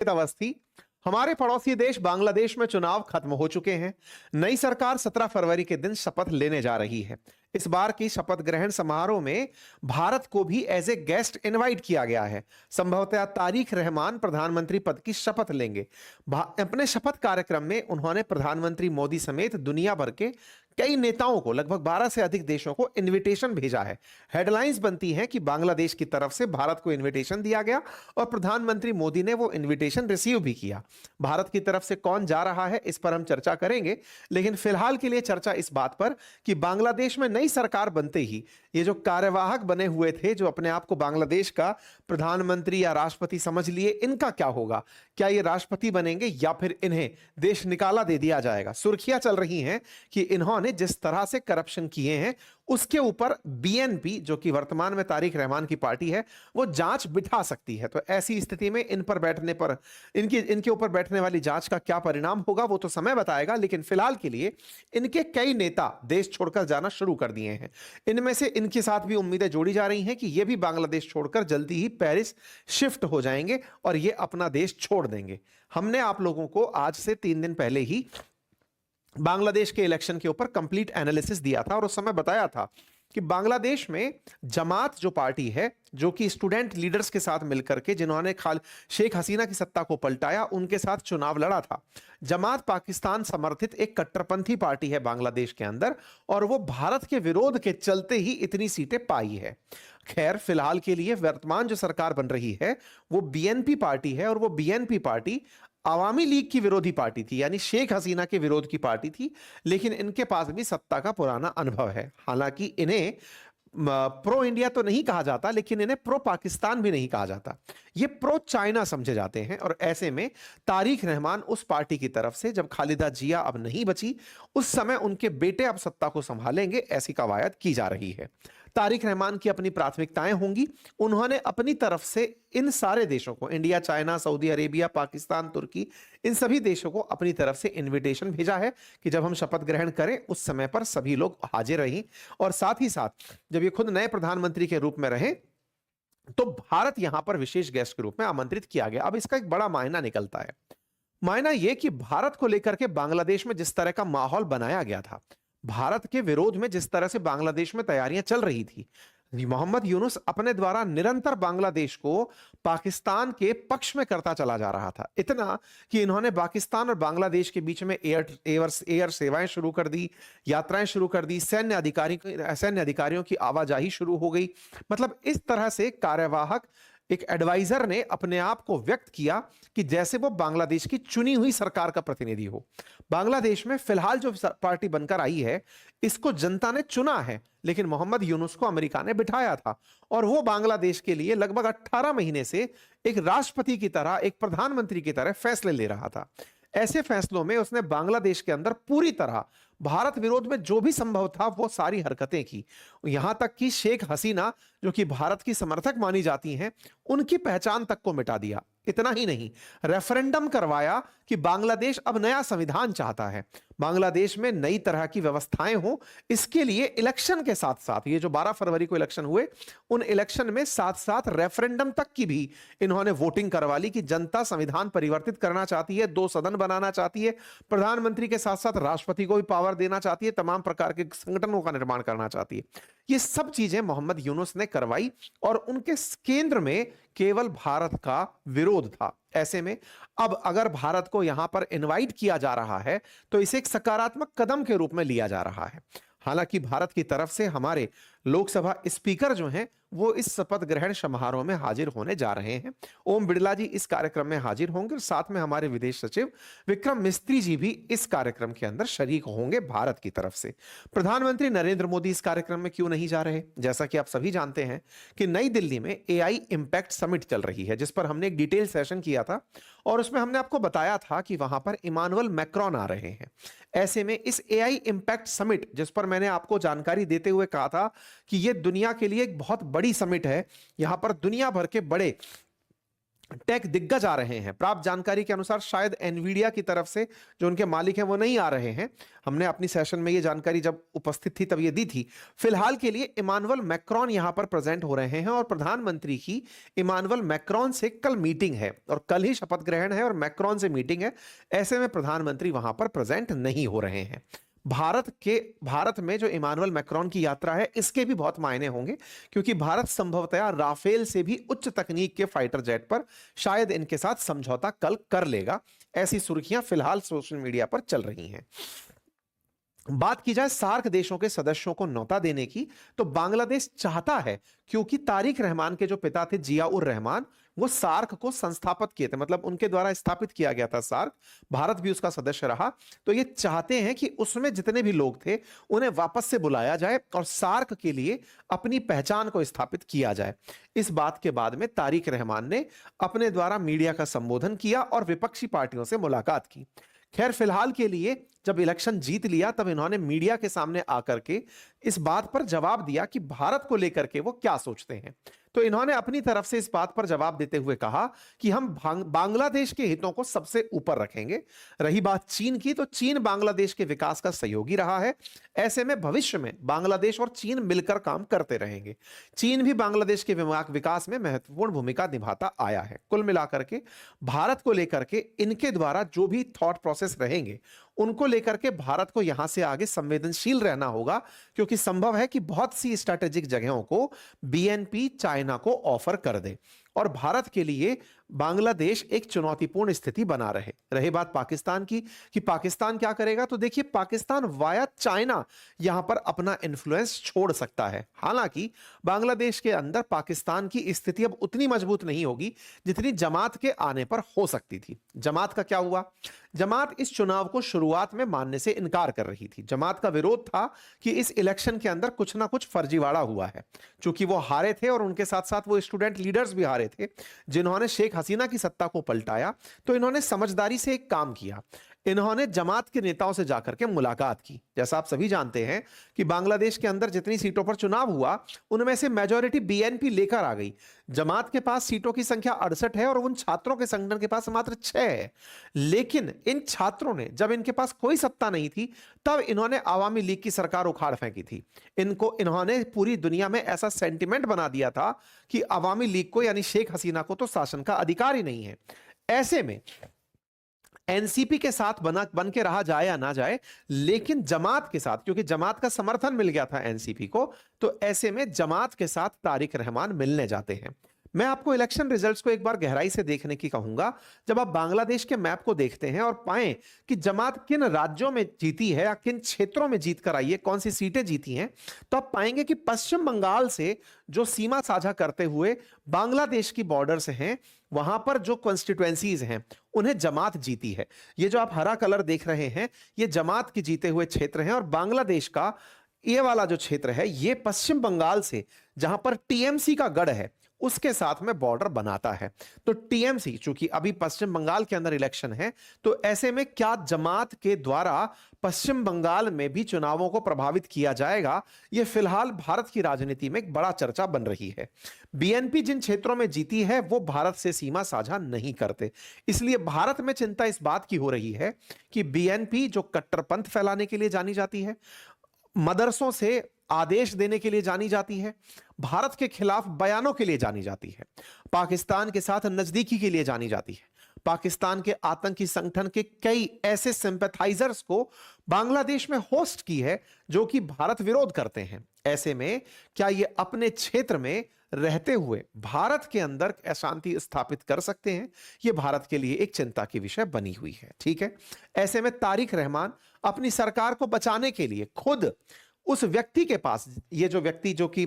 अवस्थी। हमारे पड़ोसी देश बांग्लादेश में चुनाव खत्म हो चुके हैं। नई सरकार 17 फरवरी के दिन शपथ लेने जा रही है। इस बार की शपथ ग्रहण समारोह में भारत को भी एज ए गेस्ट इनवाइट किया गया है। संभवतः तारिक रहमान प्रधानमंत्री पद की शपथ लेंगे। अपने शपथ कार्यक्रम में उन्होंने प्रधानमंत्री मोदी समेत दुनिया भर के कई नेताओं को, लगभग 12 से अधिक देशों को इनविटेशन भेजा है। हेडलाइंस बनती हैं कि बांग्लादेश की तरफ से भारत को इनविटेशन दिया गया और प्रधानमंत्री मोदी ने वो इनविटेशन रिसीव भी किया। भारत की तरफ से कौन जा रहा है इस पर हम चर्चा करेंगे, लेकिन फिलहाल के लिए चर्चा इस बात पर कि बांग्लादेश में नई सरकार बनते ही ये जो कार्यवाहक बने हुए थे, जो अपने आप को बांग्लादेश का प्रधानमंत्री या राष्ट्रपति समझ लिए, इनका क्या होगा? क्या ये राष्ट्रपति बनेंगे या फिर इन्हें देश निकाला दे दिया जाएगा? सुर्खियां चल रही हैं कि इन्होंने जिस तरह से करप्शन किए हैं उसके ऊपर बीएनपी, जो कि वर्तमान में तारिक रहमान की पार्टी है, वो जांच बिठा सकती है। तो ऐसी स्थिति में इन पर बैठने पर, इनके ऊपर बैठने वाली जांच का क्या परिणाम होगा वो तो समय बताएगा, लेकिन फिलहाल के लिए इनके कई नेता देश छोड़कर जाना शुरू कर दिए हैं। इनमें से इनके साथ भी उम्मीदें जोड़ी जा रही हैं कि ये भी बांग्लादेश छोड़कर जल्दी ही पेरिस शिफ्ट हो जाएंगे और ये अपना देश छोड़ देंगे। हमने आप लोगों को आज से 3 दिन पहले ही बांग्लादेश के इलेक्शन के ऊपर कंप्लीट एनालिसिस दिया था और उस समय बताया था कि बांग्लादेश में जमात जो पार्टी है, जो कि स्टूडेंट लीडर्स के साथ मिलकर के, जिन्होंने शेख हसीना की सत्ता को पलटाया, उनके साथ चुनाव लड़ा था। जमात पाकिस्तान समर्थित एक कट्टरपंथी पार्टी है बांग्लादेश के अंदर और वो भारत के विरोध के चलते ही इतनी सीटें पाई है। खैर, फिलहाल के लिए वर्तमान जो सरकार बन रही है वो बीएनपी पार्टी है और वो बीएनपी पार्टी आवामी लीग की विरोधी पार्टी थी, यानी शेख हसीना के विरोध की पार्टी थी, लेकिन इनके पास भी सत्ता का पुराना अनुभव है। हालांकि इन्हें प्रो इंडिया तो नहीं कहा जाता, लेकिन इन्हें प्रो पाकिस्तान भी नहीं कहा जाता, ये प्रो चाइना समझे जाते हैं। और ऐसे में तारिक रहमान उस पार्टी की तरफ से, जब खालिदा जिया अब नहीं बची, उस समय उनके बेटे अब सत्ता को संभालेंगे, ऐसी कवायद की जा रही है। तारिक रहमान की अपनी प्राथमिकताएं होंगी। उन्होंने अपनी तरफ से इन सारे देशों को, India, China, Saudi Arabia, Pakistan, तुर्की, इन सभी देशों को अपनी तरफ से इनविटेशन भेजा है कि जब हम शपथ ग्रहण करें उस समय पर सभी लोग हाजिर रहें और साथ ही साथ जब ये खुद नए प्रधानमंत्री के रूप में रहें तो भारत यहां पर विशेष गेस्ट के रूप में आमंत्रित किया गया। अब इसका एक बड़ा मायना निकलता है। मायना यह कि भारत को लेकर के बांग्लादेश में जिस तरह का माहौल बनाया गया था, भारत के विरोध में जिस तरह से बांग्लादेश में तैयारियां चल रही थी, मोहम्मद यूनुस अपने द्वारा निरंतर बांग्लादेश को पाकिस्तान के पक्ष में करता चला जा रहा था। इतना कि इन्होंने पाकिस्तान और बांग्लादेश के बीच में एयर सेवाएं शुरू कर दी, यात्राएं शुरू कर दी, सैन्य अधिकारियों की आवाजाही शुरू हो गई। मतलब इस तरह से कार्यवाहक एक एडवाइजर ने अपने आप को व्यक्त किया कि जैसे वो बांग्लादेश की चुनी हुई सरकार का प्रतिनिधि हो। बांग्लादेश में फिलहाल जो पार्टी बनकर आई है, इसको जनता ने चुना है, लेकिन मोहम्मद यूनुस को अमेरिका ने बिठाया था और वो बांग्लादेश के लिए लगभग 18 महीने से एक राष्ट्रपति की तरह, एक प्रधानमंत्री की तरह फैसले ले रहा था। ऐसे फैसलों में उसने बांग्लादेश के अंदर पूरी तरह भारत विरोध में जो भी संभव था वो सारी हरकतें की। यहां तक कि शेख हसीना, जो कि भारत की समर्थक मानी जाती हैं, उनकी पहचान तक को मिटा दिया। इतना ही नहीं, रेफरेंडम करवाया कि बांग्लादेश अब नया संविधान चाहता है, बांग्लादेश में नई तरह की व्यवस्थाएं हो। इसके लिए इलेक्शन के साथ साथ, ये जो 12 फरवरी को इलेक्शन हुए, उन इलेक्शन में साथ साथ रेफरेंडम तक की भी इन्होंने वोटिंग करवा ली कि जनता संविधान परिवर्तित करना चाहती है, 2 सदन बनाना चाहती है, प्रधानमंत्री के साथ साथ राष्ट्रपति को भी पावर देना चाहती है, तमाम प्रकार के संगठनों का निर्माण करना चाहती है। ये सब चीजें मोहम्मद यूनुस ने करवाई और उनके केंद्र में केवल भारत का विरोध था। ऐसे में अब अगर भारत को यहां पर इनवाइट किया जा रहा है तो इसे एक सकारात्मक कदम के रूप में लिया जा रहा है। हालांकि भारत की तरफ से हमारे लोकसभा स्पीकर जो हैं वो इस शपथ ग्रहण समारोह में हाजिर होने जा रहे हैं। ओम बिड़ला जी इस कार्यक्रम में हाजिर होंगे और साथ में हमारे विदेश सचिव विक्रम मिस्त्री जी भी इस कार्यक्रम के अंदर शरीक होंगे भारत की तरफ से। प्रधानमंत्री नरेंद्र मोदी इस कार्यक्रम में क्यों नहीं जा रहे? जैसा कि आप सभी जानते हैं कि नई दिल्ली में एआई इंपैक्ट समिट चल रही है, जिस पर हमने एक डिटेल सेशन किया था और उसमें हमने आपको बताया था कि वहां पर इमानुअल मैक्रोन आ रहे हैं। ऐसे में इस एआई इंपैक्ट समिट, जिस पर मैंने आपको जानकारी देते हुए कहा था कि यह दुनिया के लिए एक बहुत बड़ी समिट है, यहां पर दुनिया भर के बड़े टेक दिग्गज आ रहे हैं। प्राप्त जानकारी के अनुसार शायद एनवीडिया की तरफ से जो उनके मालिक हैं वो नहीं आ रहे हैं। हमने अपनी सेशन में ये जानकारी जब उपस्थित थी तब ये दी थी। फिलहाल के लिए इमानुअल मैक्रोन यहां पर प्रेजेंट हो रहे हैं और प्रधानमंत्री की इमानुअल मैक्रोन से कल मीटिंग है और कल ही शपथ ग्रहण है और मैक्रोन से मीटिंग है। ऐसे में प्रधानमंत्री वहां पर प्रेजेंट नहीं हो रहे हैं। भारत में जो इमानुअल मैक्रोन की यात्रा है इसके भी बहुत मायने होंगे, क्योंकि भारत संभवतः राफेल से भी उच्च तकनीक के फाइटर जेट पर शायद इनके साथ समझौता कल कर लेगा। ऐसी सुर्खियां फिलहाल सोशल मीडिया पर चल रही हैं। बात की जाए सार्क देशों के सदस्यों को न्योता देने की, तो बांग्लादेश चाहता है, क्योंकि तारिक रहमान के जो पिता थे जिया उर रहमान, वो सार्क को संस्थापित किए थे, मतलब उनके द्वारा स्थापित किया गया था सार्क। भारत भी उसका सदस्य रहा। तो ये चाहते हैं कि उसमें जितने भी लोग थे उन्हें वापस से बुलाया जाए और सार्क के लिए अपनी पहचान को स्थापित किया जाए। इस बात के बाद में तारिक रहमान ने अपने द्वारा मीडिया का संबोधन किया और विपक्षी पार्टियों से मुलाकात की। खैर, फिलहाल के लिए जब इलेक्शन जीत लिया तब इन्होंने मीडिया के सामने आकर के इस बात पर जवाब दिया कि भारत को लेकर के वो क्या सोचते हैं। तो इन्होंने अपनी तरफ से इस बात पर जवाब देते हुए कहा कि हम बांग्लादेश के हितों को सबसे ऊपर रखेंगे। रही बात चीन की, तो चीन बांग्लादेश के विकास का सहयोगी रहा है। ऐसे में भविष्य में बांग्लादेश और चीन मिलकर काम करते रहेंगे। चीन भी बांग्लादेश के विकास में महत्वपूर्ण भूमिका निभाता आया है। कुल मिलाकर के भारत को लेकर के इनके द्वारा जो भी थॉट प्रोसेस रहेंगे उनको लेकर के भारत को यहां से आगे संवेदनशील रहना होगा, क्योंकि संभव है कि बहुत सी स्ट्रैटेजिक जगहों को बीएनपी चाइना को ऑफर कर दे और भारत के लिए बांग्लादेश एक चुनौतीपूर्ण स्थिति बना रहे। रही बात पाकिस्तान की कि पाकिस्तान क्या करेगा, तो देखिए पाकिस्तान वाया चाइना यहां पर अपना इन्फ्लुएंस छोड़ सकता है। हालांकि बांग्लादेश के अंदर पाकिस्तान की स्थिति अब उतनी मजबूत नहीं होगी जितनी जमात के आने पर हो सकती थी। जमात का क्या हुआ? जमात इस चुनाव को शुरुआत में मानने से इनकार कर रही थी। जमात का विरोध था कि इस इलेक्शन के अंदर कुछ ना कुछ फर्जीवाड़ा हुआ है, क्योंकि वो हारे थे और उनके साथ साथ वो स्टूडेंट लीडर्स भी हारे थे जिन्होंने शेख हसीना की सत्ता को पलटाया। तो इन्होंने समझदारी से एक काम किया, इन्होंने जमात के नेताओं से जाकर के मुलाकात की। जैसा आप सभी जानते हैं कि बांग्लादेश के अंदर जितनी सीटों पर चुनाव हुआ उनमें से मेजॉरिटी बीएनपी लेकर आ गई। जमात के पास सीटों की संख्या 68 है और उन छात्रों के संगठन के पास मात्र 6 है। लेकिन इन छात्रों ने, जब इनके पास कोई सत्ता नहीं थी, तब इन्होंने आवामी लीग की सरकार उखाड़ फेंकी थी। इन्होंने पूरी दुनिया में ऐसा सेंटिमेंट बना दिया था कि आवामी लीग को, यानी शेख हसीना को, तो शासन का अधिकार ही नहीं है। ऐसे में एनसीपी के साथ बन के रहा जाए या ना जाए, लेकिन जमात के साथ, क्योंकि जमात का समर्थन मिल गया था एनसीपी को, तो ऐसे में जमात के साथ तारिक रहमान मिलने जाते हैं। मैं आपको इलेक्शन रिजल्ट्स को एक बार गहराई से देखने की कहूंगा। जब आप बांग्लादेश के मैप को देखते हैं और पाएं कि जमात किन राज्यों में जीती है या किन क्षेत्रों में जीत कर आई है, कौन सी सीटें जीती हैं, तो आप पाएंगे कि पश्चिम बंगाल से जो सीमा साझा करते हुए बांग्लादेश की बॉर्डर से हैं, वहां पर जो कॉन्स्टिट्युएंसीज हैं उन्हें जमात जीती है। ये जो आप हरा कलर देख रहे हैं ये जमात के जीते हुए क्षेत्र हैं और बांग्लादेश का ये वाला जो क्षेत्र है ये पश्चिम बंगाल से, जहां पर टीएमसी का गढ़ है, उसके साथ में बॉर्डर बनाता है। तो टीएमसी, चूंकि अभी पश्चिम बंगाल के अंदर इलेक्शन है, तो ऐसे में क्या जमात के द्वारा पश्चिम बंगाल में भी चुनावों को प्रभावित किया जाएगा, यह फिलहाल भारत की राजनीति में एक बड़ा चर्चा बन रही है। बीएनपी जिन क्षेत्रों में जीती है वो भारत से सीमा साझा नहीं करते, इसलिए भारत में चिंता इस बात की हो रही है कि बीएनपी जो कट्टरपंथ फैलाने के लिए जानी जाती है, मदरसों से आदेश देने के लिए जानी जाती है, भारत के खिलाफ बयानों के लिए जानी जाती है, पाकिस्तान के साथ नजदीकी के लिए जानी जाती है, पाकिस्तान के आतंकी संगठन के कई ऐसे सिंपैथाइजर्स को बांग्लादेश में होस्ट की है जो कि भारत विरोध करते हैं। ऐसे में क्या ये अपने क्षेत्र में रहते हुए भारत के अंदर अशांति स्थापित कर सकते हैं? ये भारत के लिए एक चिंता की विषय बनी हुई है। ठीक है, ऐसे में तारिक रहमान अपनी सरकार को बचाने के लिए खुद उस व्यक्ति के पास, ये जो व्यक्ति जो कि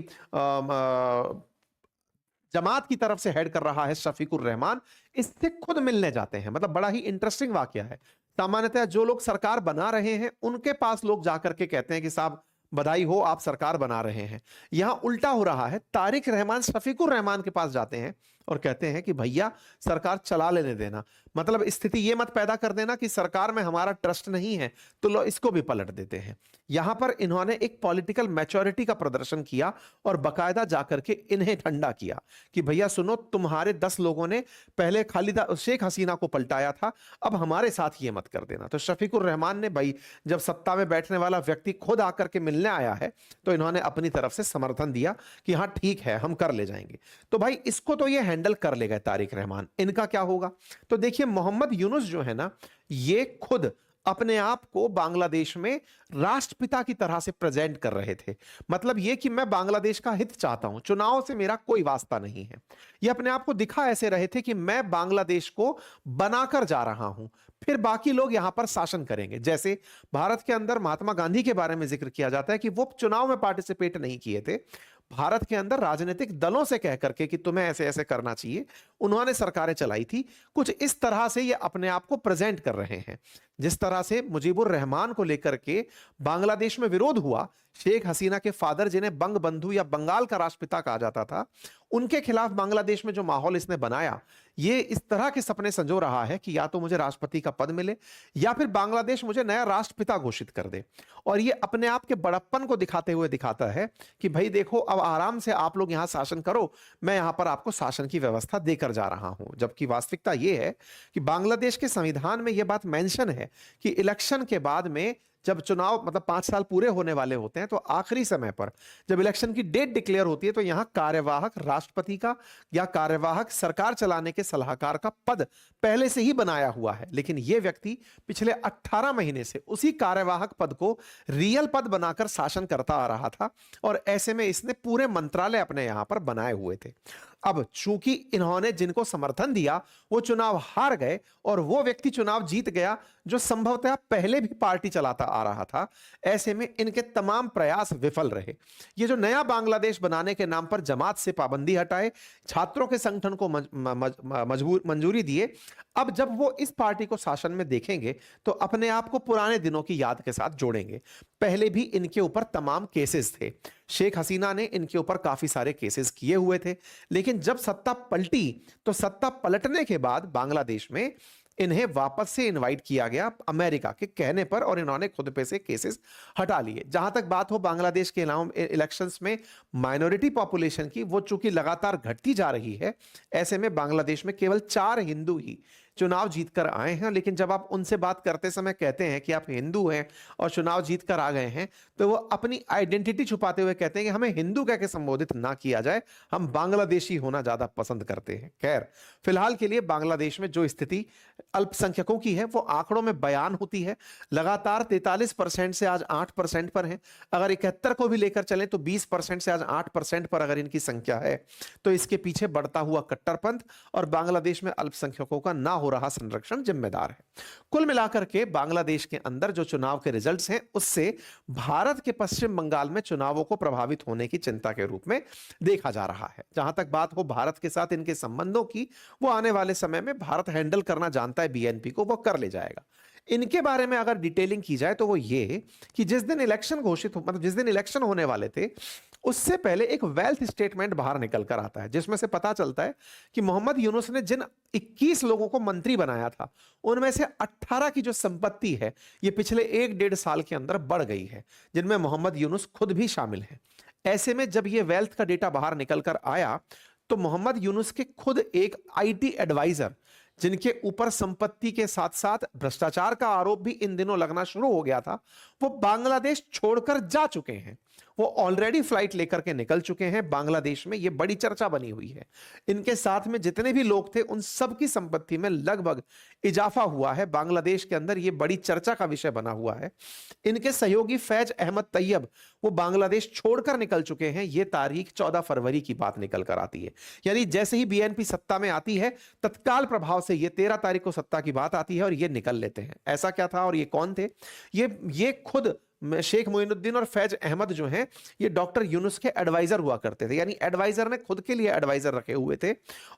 जमात की तरफ से हेड कर रहा है, शफीकुर रहमान, इससे खुद मिलने जाते हैं। मतलब बड़ा ही इंटरेस्टिंग वाकया है। सामान्यतः जो लोग सरकार बना रहे हैं उनके पास लोग जाकर के कहते हैं कि साहब बधाई हो, आप सरकार बना रहे हैं। यहां उल्टा हो रहा है, तारिक रहमान शफीकुर रहमान के पास जाते हैं और कहते हैं कि भैया सरकार चला लेने देना, मतलब स्थिति ये मत पैदा कर देना कि सरकार में हमारा ट्रस्ट नहीं है तो लो इसको भी पलट देते हैं। यहां पर इन्होंने एक पॉलिटिकल मैच्योरिटी का प्रदर्शन किया और बकायदा जाकर के इन्हें ठंडा किया कि भैया सुनो, तुम्हारे 10 लोगों ने पहले खालिदा शेख हसीना को पलटाया था, अब हमारे साथ ये मत कर देना। तो शफीकुर रहमान ने, भाई जब सत्ता में बैठने वाला व्यक्ति खुद आकर के मिलने आया है तो इन्होंने अपनी तरफ से समर्थन दिया कि हाँ ठीक है हम कर ले जाएंगे। तो भाई इसको तो ये हैंडल कर ले गए तारिक रहमान, इनका क्या होगा? तो देखिए मोहम्मद यूनुस जो है ना, ये खुद अपने आप को बांग्लादेश में राष्ट्रपिता की तरह से प्रेजेंट कर रहे थे। मतलब ये कि मैं बांग्लादेश का हित चाहता हूं, चुनाव से मेरा कोई वास्ता नहीं है। ये अपने आप को दिखा ऐसे रहे थे कि मैं बांग्लादेश को बनाकर जा रहा हूं, फिर बाकी लोग यहां पर शासन करेंगे। जैसे भारत के अंदर महात्मा गांधी के बारे में जिक्र किया जाता है कि वो चुनाव में पार्टिसिपेट नहीं किए थे, भारत के अंदर राजनीतिक दलों से कह करके कि तुम्हें ऐसे ऐसे करना चाहिए, उन्होंने सरकारें चलाई थी। कुछ इस तरह से ये अपने आप को प्रेजेंट कर रहे हैं। जिस तरह से मुजीबुर रहमान को लेकर के बांग्लादेश में विरोध हुआ, शेख हसीना के फादर जिन्हें बंग बंधु या बंगाल का राष्ट्रपिता कहा जाता था, उनके खिलाफ बांग्लादेश में जो माहौल इसने बनाया, ये इस तरह के सपने संजो रहा है कि या तो मुझे राष्ट्रपति का पद मिले या फिर बांग्लादेश मुझे नया राष्ट्रपिता घोषित कर दे। और ये अपने आप के बड़प्पन को दिखाते हुए दिखाता है कि भाई देखो अब आराम से आप लोग यहां शासन करो, मैं यहां पर आपको शासन की व्यवस्था देकर जा रहा हूं। जबकि वास्तविकता यह है कि बांग्लादेश के संविधान में यह बात मेंशन है कि इलेक्शन के बाद में जब चुनाव मतलब 5 साल पूरे होने वाले होते हैं तो आखिरी समय पर जब इलेक्शन की डेट डिक्लेयर होती है तो यहां कार्यवाहक राष्ट्रपति का या कार्यवाहक सरकार चलाने के सलाहकार का पद पहले से ही बनाया हुआ है। लेकिन यह व्यक्ति पिछले 18 महीने से उसी कार्यवाहक पद को रियल पद बनाकर शासन करता आ रहा था और ऐसे में इसने पूरे मंत्रालय अपने यहां पर बनाए हुए थे। अब चूंकि इन्होंने जिनको समर्थन दिया वो चुनाव हार गए और वो व्यक्ति चुनाव जीत गया जो संभवतः पहले भी पार्टी चलाता आ रहा था, ऐसे में इनके तमाम प्रयास विफल रहे। ये जो नया बांग्लादेश बनाने के नाम पर जमात से पाबंदी हटाए, छात्रों के संगठन को मंजूरी दिए, अब जब वो इस पार्टी को शासन में देखेंगे तो अपने आप को पुराने दिनों की याद के साथ जोड़ेंगे। पहले भी इनके ऊपर तमाम केसेस थे, शेख हसीना ने इनके ऊपर काफी सारे केसेस किए हुए थे, लेकिन जब सत्ता पलटी तो सत्ता पलटने के बाद बांग्लादेश में इन्हें वापस से इनवाइट किया गया अमेरिका के कहने पर और इन्होंने खुद पे से केसेस हटा लिए। जहां तक बात हो बांग्लादेश के इलेक्शंस में माइनॉरिटी पॉपुलेशन की, वो चूंकि लगातार घटती जा रही है, ऐसे में बांग्लादेश में केवल 4 हिंदू ही चुनाव जीतकर आए हैं। लेकिन जब आप उनसे बात करते समय कहते हैं कि आप हिंदू हैं और चुनाव जीतकर आ गए हैं, तो वो अपनी आइडेंटिटी छुपाते हुए कहते हैं कि हमें हिंदू कह के संबोधित ना किया जाए, हम बांग्लादेशी होना ज्यादा पसंद करते हैं। खैर, फिलहाल के लिए बांग्लादेश में जो स्थिति अल्पसंख्यकों की है वो आंकड़ों में बयान होती है। लगातार 43% से आज 8% पर है। अगर 71 को भी लेकर चलें तो 20% से आज 8% पर अगर इनकी संख्या है, तो इसके पीछे बढ़ता हुआ कट्टरपंथ और बांग्लादेश में अल्पसंख्यकों का ना हो रहा संरक्षण जिम्मेदार है। कुल मिलाकर के बांग्लादेश के अंदर जो चुनाव के रिजल्ट्स हैं, उससे भारत के पश्चिम बंगाल में चुनावों को प्रभावित होने की चिंता के रूप में देखा जा रहा है। जहां तक बात हो भारत के साथ इनके संबंधों की, वो आने वाले समय में भारत हैंडल करना जानता है, बीएनपी को वो कर ले जाएगा। इनके बारे में अगर डिटेलिंग की जाए तो वो ये कि जिस दिन इलेक्शन घोषित हो, मतलब जिस दिन इलेक्शन होने वाले थे, उससे पहले एक वेल्थ स्टेटमेंट बाहर निकल कर आता है जिसमें से पता चलता है कि मोहम्मद यूनुस ने जिन 21 लोगों को मंत्री बनाया था, उनमें से 18 की जो संपत्ति है ये पिछले 1-1.5 साल के अंदर बढ़ गई है, जिनमें मोहम्मद यूनुस खुद भी शामिल है। ऐसे में जब ये वेल्थ का डेटा बाहर निकल कर आया तो मोहम्मद यूनुस के खुद एक आईटी एडवाइजर, जिनके ऊपर संपत्ति के साथ साथ भ्रष्टाचार का आरोप भी इन दिनों लगना शुरू हो गया था, वो बांग्लादेश छोड़कर जा चुके हैं। वो ऑलरेडी फ्लाइट लेकर के निकल चुके हैं। बांग्लादेश में ये बड़ी चर्चा बनी हुई है। इनके साथ में जितने भी लोग थे उन सब की संपत्ति में लगभग इजाफा हुआ है। बांग्लादेश के अंदर ये बड़ी चर्चा का विषय बना हुआ है। इनके सहयोगी फैज अहमद तैयब वो बांग्लादेश छोड़कर निकल चुके हैं। ये तारीख 14 फरवरी की बात निकल कर आती है, यानी जैसे ही बीएनपी सत्ता में आती है तत्काल प्रभाव से ये 13 तारीख को सत्ता की बात आती है और ये निकल लेते हैं। ऐसा क्या था और ये कौन थे? ये खुद शेख मोइनुद्दीन और फैज अहमद जो हैं, ये डॉक्टर यूनुस के एडवाइजर हुआ करते थे, यानी एडवाइजर ने खुद के लिए एडवाइजर रखे हुए थे।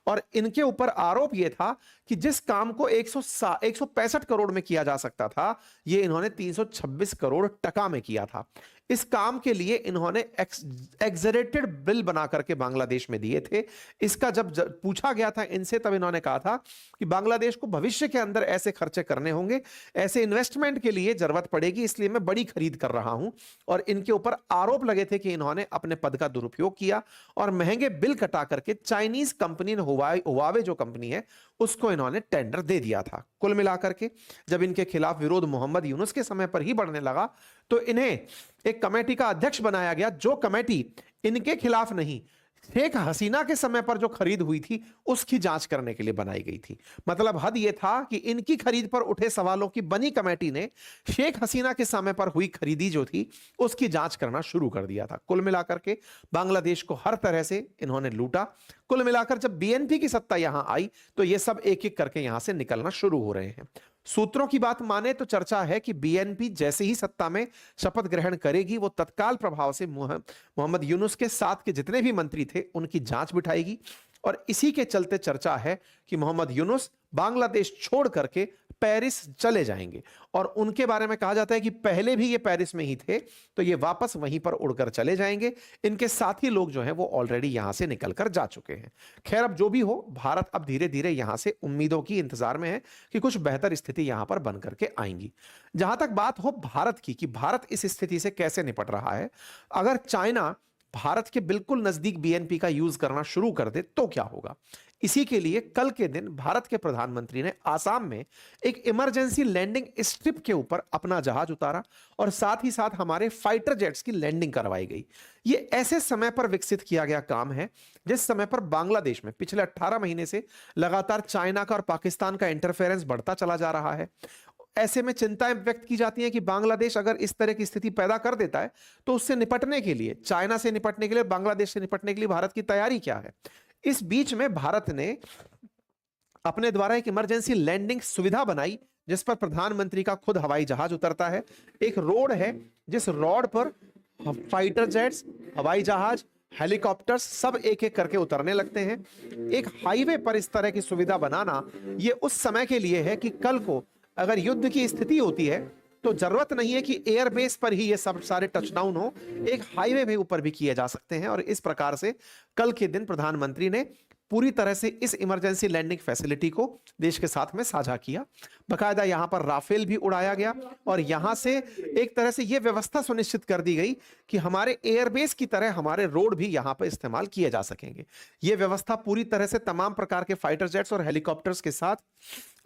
और इनके ऊपर आरोप ये था कि जिस काम को 165 करोड़ में किया जा सकता था, ये इन्होंने 326 करोड़ टका में किया था। इस काम के लिए इन्होंने एक्सरेटेड बिल बना करके बांग्लादेश में दिए थे। इसका जब पूछा गया था इनसे, तब इन्होंने कहा था कि बांग्लादेश को भविष्य के अंदर ऐसे खर्चे करने होंगे, ऐसे इन्वेस्टमेंट के लिए जरूरत पड़ेगी, इसलिए मैं बड़ी खरीद कर रहा हूं। और इनके ऊपर आरोप लगे थे कि इन्होंने अपने पद का दुरुपयोग किया और महंगे बिल कटा करके चाइनीज कंपनी हुआवे जो कंपनी है उसको इन्होंने टेंडर दे दिया था। कुल मिलाकर के जब इनके खिलाफ विरोध मोहम्मद यूनुस के समय पर ही बढ़ने लगा तो इन्हें एक कमेटी का अध्यक्ष बनाया गया, जो कमेटी इनके खिलाफ नहीं, शेख हसीना के समय पर जो खरीद हुई थी उसकी जांच करने के लिए बनाई गई थी। मतलब हद यह था कि इनकी खरीद पर उठे सवालों की बनी कमेटी ने शेख हसीना के समय पर हुई खरीदी जो थी उसकी जांच करना शुरू कर दिया था। कुल मिलाकर के बांग्लादेश को हर तरह से इन्होंने लूटा। कुल मिलाकर जब बीएनपी की सत्ता यहां आई तो ये सब एक एक करके यहां से निकलना शुरू हो रहे हैं। सूत्रों की बात माने तो चर्चा है कि बीएनपी जैसे ही सत्ता में शपथ ग्रहण करेगी वो तत्काल प्रभाव से मोहम्मद यूनुस के साथ के जितने भी मंत्री थे उनकी जांच बिठाएगी। और इसी के चलते चर्चा है कि मोहम्मद यूनुस बांग्लादेश छोड़ करके पेरिस चले जाएंगे। और उनके बारे में कहा जाता है कि पहले भी ये पेरिस में ही थे, तो ये वापस वहीं पर उड़कर चले जाएंगे। इनके साथी लोग जो हैं वो ऑलरेडी यहां से निकलकर जा चुके हैं। खैर, अब जो भी हो, भारत अब धीरे धीरे यहां से उम्मीदों की इंतजार में है कि कुछ बेहतर स्थिति यहां पर बन करके आएंगी। जहां तक बात हो भारत की कि भारत इस स्थिति से कैसे निपट रहा है, अगर चाइना भारत के बिल्कुल नजदीक बीएनपी का यूज करना शुरू कर दे तो क्या होगा। इसी के लिए कल के दिन भारत के प्रधानमंत्री ने आसाम में एक इमरजेंसी लैंडिंग स्ट्रिप के ऊपर अपना जहाज उतारा और साथ ही साथ हमारे फाइटर जेट्स की लैंडिंग करवाई गई। ये ऐसे समय पर विकसित किया गया काम है जिस समय पर बांग्लादेश में पिछले 18 महीने से लगातार चाइना का और पाकिस्तान का इंटरफेरेंस बढ़ता चला जा रहा है। ऐसे में चिंताएं व्यक्त की जाती हैं कि बांग्लादेश अगर इस तरह की स्थिति पैदा कर देता है तो उससे निपटने के लिए, चाइना से निपटने के लिए, बांग्लादेश से निपटने के लिए भारत की तैयारी क्या है। इस बीच में भारत ने अपने द्वारा एक इमरजेंसी लैंडिंग सुविधा बनाई जिस पर प्रधानमंत्री का खुद हवाई जहाज उतरता है। एक रोड है जिस रोड पर फाइटर जेट्स, हवाई जहाज, हेलीकॉप्टर्स सब एक एक करके उतरने लगते हैं। एक हाईवे पर इस तरह की सुविधा बनाना यह उस समय के लिए है कि कल को अगर युद्ध की स्थिति होती है तो जरूरत नहीं है कि एयरबेस पर ही ये सब सारे टचडाउन हो, एक हाईवे के ऊपर भी किए जा सकते हैं। और इस प्रकार से कल के दिन प्रधानमंत्री ने पूरी तरह से इस इमरजेंसी लैंडिंग फैसिलिटी को देश के साथ में साझा किया। बकायदा यहां पर राफेल भी उड़ाया गया और यहां से एक तरह से यह व्यवस्था सुनिश्चित कर दी गई कि हमारे एयरबेस की तरह हमारे रोड भी यहां पर इस्तेमाल किए जा सकेंगे। यह व्यवस्था पूरी तरह से तमाम प्रकार के फाइटर जेट्स और हेलीकॉप्टर्स के साथ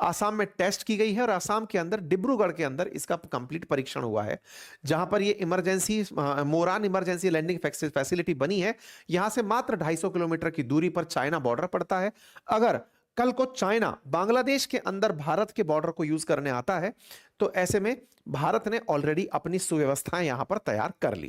आसाम में टेस्ट की गई है और आसाम के अंदर डिब्रूगढ़ के अंदर इसका कंप्लीट परीक्षण हुआ है। जहां पर ये emergency Moran emergency landing facility बनी है, यहां से मात्र 250 किलोमीटर की दूरी पर चाइना बॉर्डर पड़ता है। अगर कल को चाइना बांग्लादेश के अंदर भारत के बॉर्डर को यूज करने आता है तो ऐसे में भारत ने ऑलरेडी अपनी सुव्यवस्थाएं यहां पर तैयार कर ली।